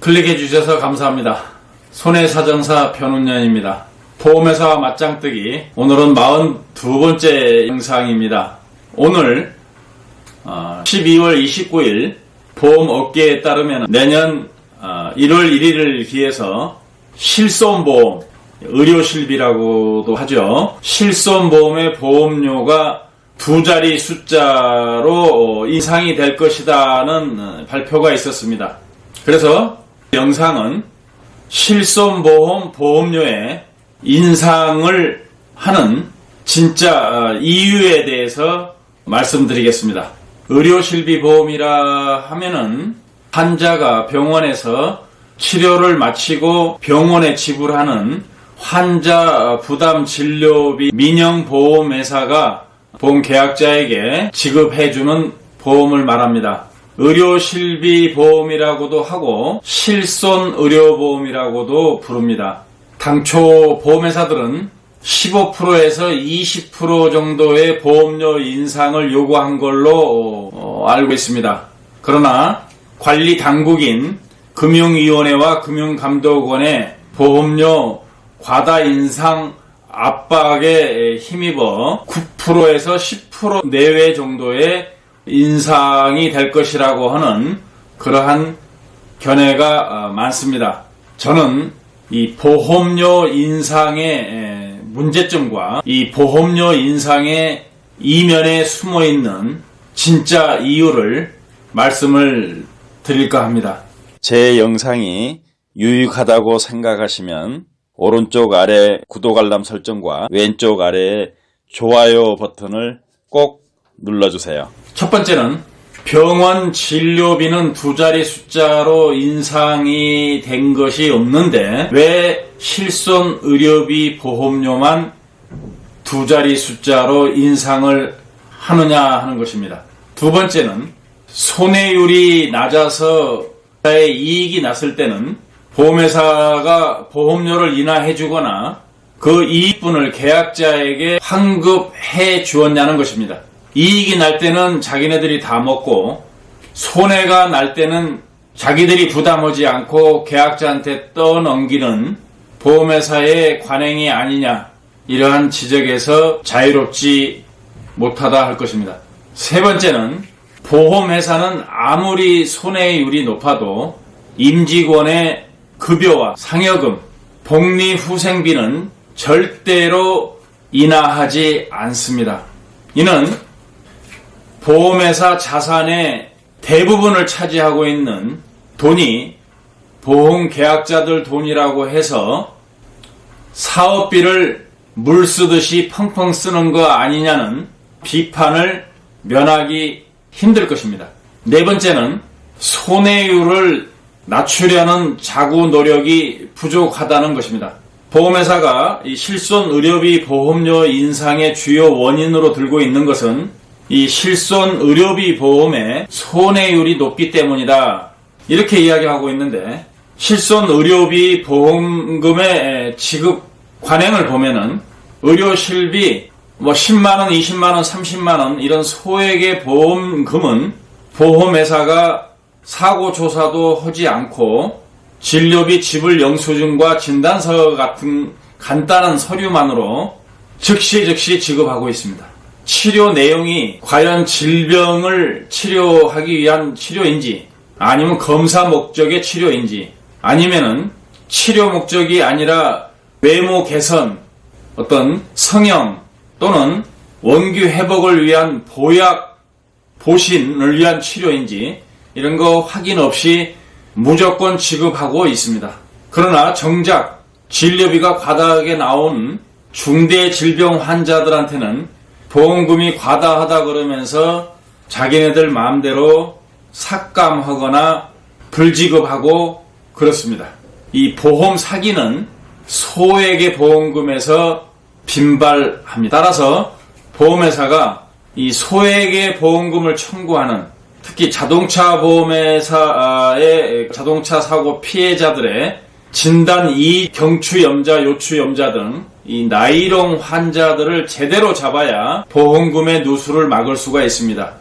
클릭해 주셔서 감사합니다. 손해사정사 변운년입니다. 보험회사 맞짱뜨기, 오늘은 42번째 영상입니다. 오늘 12월 29일 보험업계에 따르면 내년 1월 1일을 기해서 실손보험, 의료실비라고도 하죠. 실손보험의 보험료가 두 자리 숫자로 인상이 될 것이라는 발표가 있었습니다. 그래서 영상은 실손보험 보험료의 인상을 하는 진짜 이유에 대해서 말씀드리겠습니다. 의료실비 보험이라 하면은 환자가 병원에서 치료를 마치고 병원에 지불하는 환자 부담 진료비 민영보험회사가 보험계약자에게 지급해주는 보험을 말합니다. 의료실비 보험이라고도 하고 실손의료보험이라고도 부릅니다. 당초 보험회사들은 15%에서 20% 정도의 보험료 인상을 요구한 걸로 알고 있습니다. 그러나 관리 당국인 금융위원회와 금융감독원의 보험료 과다 인상 압박에 힘입어 9%에서 10% 내외 정도의 인상이 될 것이라고 하는 그러한 견해가 많습니다. 저는 이 보험료 인상의 문제점과 이 보험료 인상의 이면에 숨어있는 진짜 이유를 말씀을 드릴까 합니다. 제 영상이 유익하다고 생각하시면 오른쪽 아래 구독 알람 설정과 왼쪽 아래에 좋아요 버튼을 꼭 눌러주세요. 첫 번째는 병원 진료비는 두 자리 숫자로 인상이 된 것이 없는데 왜 실손의료비 보험료만 두 자리 숫자로 인상을 하느냐 하는 것입니다. 두 번째는 손해율이 낮아서 이익이 났을 때는 보험회사가 보험료를 인하해 주거나 그 이익분을 계약자에게 환급해 주었냐는 것입니다. 이익이 날 때는 자기네들이 다 먹고 손해가 날 때는 자기들이 부담하지 않고 계약자한테 떠넘기는 보험회사의 관행이 아니냐, 이러한 지적에서 자유롭지 못하다 할 것입니다. 세 번째는 보험회사는 아무리 손해율이 높아도 임직원의 급여와 상여금, 복리후생비는 절대로 인하하지 않습니다. 이는 보험회사 자산의 대부분을 차지하고 있는 돈이 보험계약자들 돈이라고 해서 사업비를 물 쓰듯이 펑펑 쓰는 거 아니냐는 비판을 면하기 힘들 것입니다. 네 번째는 손해율을 낮추려는 자구 노력이 부족하다는 것입니다. 보험회사가 이 실손의료비 보험료 인상의 주요 원인으로 들고 있는 것은 이 실손의료비 보험의 손해율이 높기 때문이다, 이렇게 이야기하고 있는데, 실손의료비 보험금의 지급 관행을 보면은 의료실비 10만원, 20만원, 30만원 이런 소액의 보험금은 보험회사가 사고조사도 하지 않고 진료비 지불 영수증과 진단서 같은 간단한 서류만으로 즉시 지급하고 있습니다. 치료 내용이 과연 질병을 치료하기 위한 치료인지, 아니면 검사 목적의 치료인지, 아니면은 치료 목적이 아니라 외모 개선, 어떤 성형 또는 원기 회복을 위한 보약, 보신을 위한 치료인지 이런 거 확인 없이 무조건 지급하고 있습니다. 그러나 정작 진료비가 과다하게 나온 중대질병 환자들한테는 보험금이 과다하다 그러면서 자기네들 마음대로 삭감하거나 불지급하고 그렇습니다. 이 보험 사기는 소액의 보험금에서 빈발합니다. 따라서 보험회사가 이 소액의 보험금을 청구하는, 특히 자동차 보험회사의 자동차 사고 피해자들의 진단 이익 경추염자, 요추염자 등 이 나이롱 환자들을 제대로 잡아야 보험금의 누수를 막을 수가 있습니다.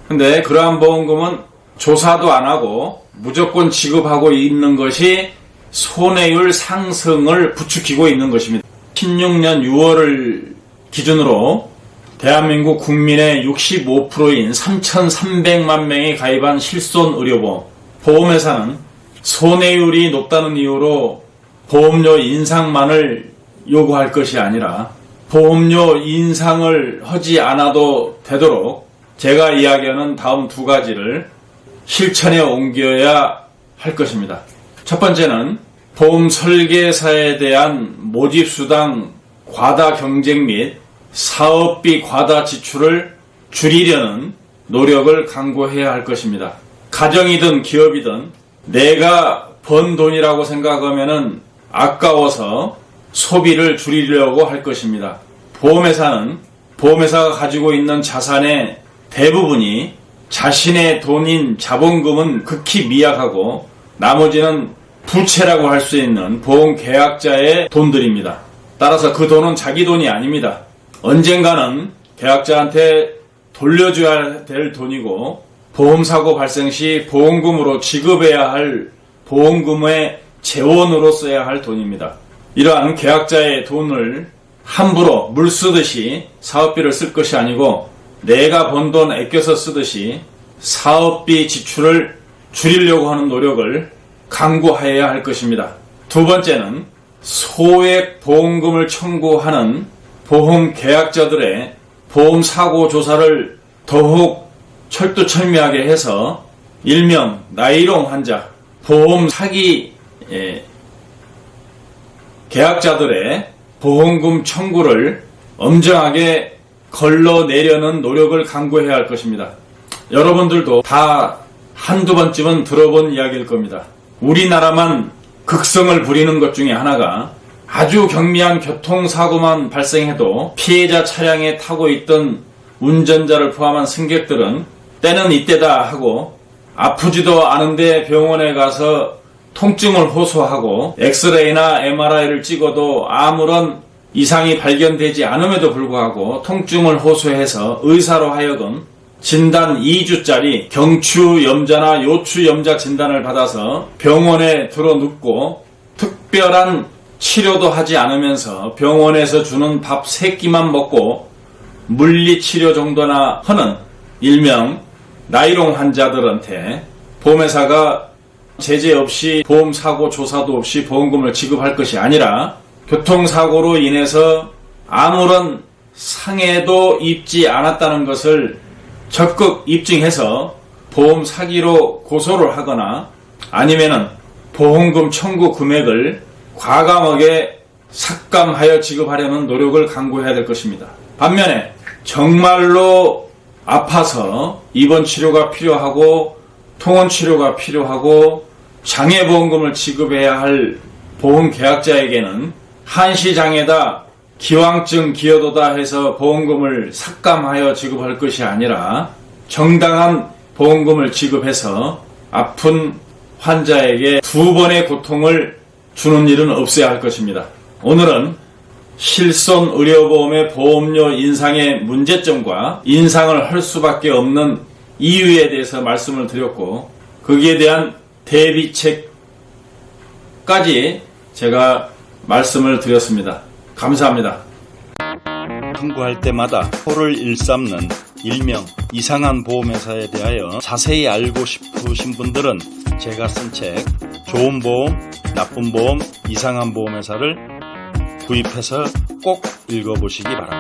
근데 그러한 보험금은 조사도 안 하고 무조건 지급하고 있는 것이 손해율 상승을 부추기고 있는 것입니다. 16년 6월을 기준으로 대한민국 국민의 65%인 3,300만 명이 가입한 실손의료보험. 보험회사는 손해율이 높다는 이유로 보험료 인상만을 요구할 것이 아니라 보험료 인상을 하지 않아도 되도록 제가 이야기하는 다음 두 가지를 실천에 옮겨야 할 것입니다. 첫 번째는 보험 설계사에 대한 모집수당 과다 경쟁 및 사업비 과다 지출을 줄이려는 노력을 강구해야 할 것입니다. 가정이든 기업이든 내가 번 돈이라고 생각하면은 아까워서 소비를 줄이려고 할 것입니다. 보험회사는 보험회사가 가지고 있는 자산의 대부분이 자신의 돈인 자본금은 극히 미약하고 나머지는 부채라고 할 수 있는 보험계약자의 돈들입니다. 따라서 그 돈은 자기 돈이 아닙니다. 언젠가는 계약자한테 돌려줘야 될 돈이고 보험사고 발생 시 보험금으로 지급해야 할 보험금의 재원으로 써야 할 돈입니다. 이러한 계약자의 돈을 함부로 물 쓰듯이 사업비를 쓸 것이 아니고 내가 번 돈 아껴서 쓰듯이 사업비 지출을 줄이려고 하는 노력을 강구하여야 할 것입니다. 두 번째는 소액 보험금을 청구하는 보험 계약자들의 보험 사고 조사를 더욱 철두철미하게 해서 일명 나이롱 환자, 보험 사기 계약자들의 보험금 청구를 엄정하게 걸러내려는 노력을 강구해야 할 것입니다. 여러분들도 다 한두 번쯤은 들어본 이야기일 겁니다. 우리나라만 극성을 부리는 것 중에 하나가 아주 경미한 교통사고만 발생해도 피해자 차량에 타고 있던 운전자를 포함한 승객들은 때는 이때다 하고 아프지도 않은데 병원에 가서 통증을 호소하고 엑스레이나 MRI를 찍어도 아무런 이상이 발견되지 않음에도 불구하고 통증을 호소해서 의사로 하여금 진단 2주짜리 경추염자나 요추염자 진단을 받아서 병원에 들어 눕고 특별한 치료도 하지 않으면서 병원에서 주는 밥 3끼만 먹고 물리치료 정도나 하는 일명 나이롱 환자들한테 보험회사가 제재 없이 보험사고 조사도 없이 보험금을 지급할 것이 아니라 교통사고로 인해서 아무런 상해도 입지 않았다는 것을 적극 입증해서 보험 사기로 고소를 하거나 아니면은 보험금 청구 금액을 과감하게 삭감하여 지급하려는 노력을 강구해야 될 것입니다. 반면에 정말로 아파서 입원 치료가 필요하고 통원 치료가 필요하고 장애보험금을 지급해야 할 보험 계약자에게는 한시장애다, 기왕증 기여도다 해서 보험금을 삭감하여 지급할 것이 아니라 정당한 보험금을 지급해서 아픈 환자에게 2번의 고통을 주는 일은 없어야 할 것입니다. 오늘은 실손의료보험의 보험료 인상의 문제점과 인상을 할 수밖에 없는 이유에 대해서 말씀을 드렸고 거기에 대한 대비책까지 제가 말씀을 드렸습니다. 감사합니다. 청구할 때마다 코를 일삼는 일명 이상한 보험회사에 대하여 자세히 알고 싶으신 분들은 제가 쓴 책 좋은 보험, 나쁜 보험, 이상한 보험회사를 구입해서 꼭 읽어보시기 바랍니다.